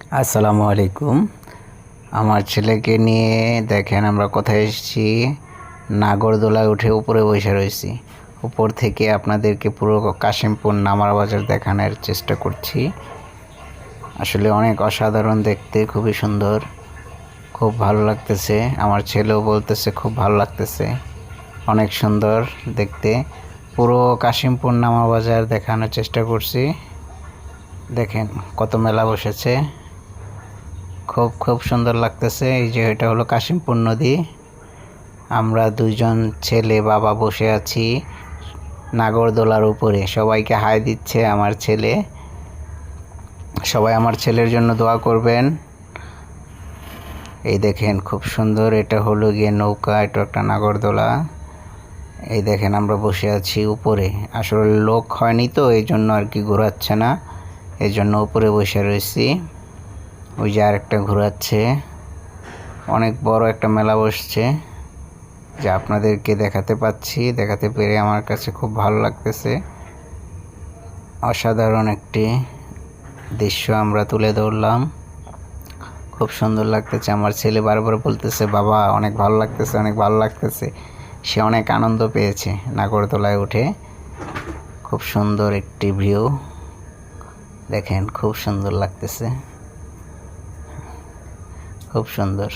আসসালামু আলাইকুম। আমার ছেলেকে নিয়ে দেখেন আমরা কোথায় এসেছি। নাগরদোলায় উঠে উপরে বসে রয়েছি। উপর থেকে আপনাদেরকে পুরো কাশিমপুর নামার বাজার দেখানোর চেষ্টা করছি। আসলে অনেক অসাধারণ দেখতে, খুবই সুন্দর, খুব ভালো লাগতেছে। আমার ছেলেও বলতেছে খুব ভালো লাগতেছে, অনেক সুন্দর দেখতে। পুরো কাশিমপুর নামা বাজার দেখানোর চেষ্টা করছি। দেখেন কত মেলা বসেছে, খুব খুব সুন্দর লাগতেছে। এই যে এটা হলো কাশিমপুর নদী। আমরা দুইজন ছেলে বাবা বসে আছি নাগরদোলার উপরে। সবাইকে হাই দিচ্ছে আমার ছেলে। সবাই আমার ছেলের জন্য দোয়া করবেন। এই দেখেন খুব সুন্দর, এটা হলো গিয়ে নৌকা, এটা একটা নাগরদোলা। এই দেখেন আমরা বসে আছি উপরে। আসলে লোক হয়নি তো এই জন্য আর কি ঘোরাচ্ছে না, এই জন্য উপরে বসে রয়েছি। ওই যে আরেকটা ঘোরাচ্ছে। অনেক বড় একটা মেলা বসছে, যা আপনাদেরকে দেখাতে পেরে আমার কাছে খুব ভালো লাগতেছে। অসাধারণ একটি দৃশ্য আমরা তুলে ধরলাম, খুব সুন্দর লাগতেছে। আমার ছেলে বারবার বলতেছে বাবা অনেক ভালো লাগতেছে, অনেক ভালো লাগতেছে। সে অনেক আনন্দ পেয়েছে নাগরদোলায় উঠে। খুব সুন্দর একটি ভিউ, দেখেন খুব সুন্দর লাগতেছে, খুব সুন্দর।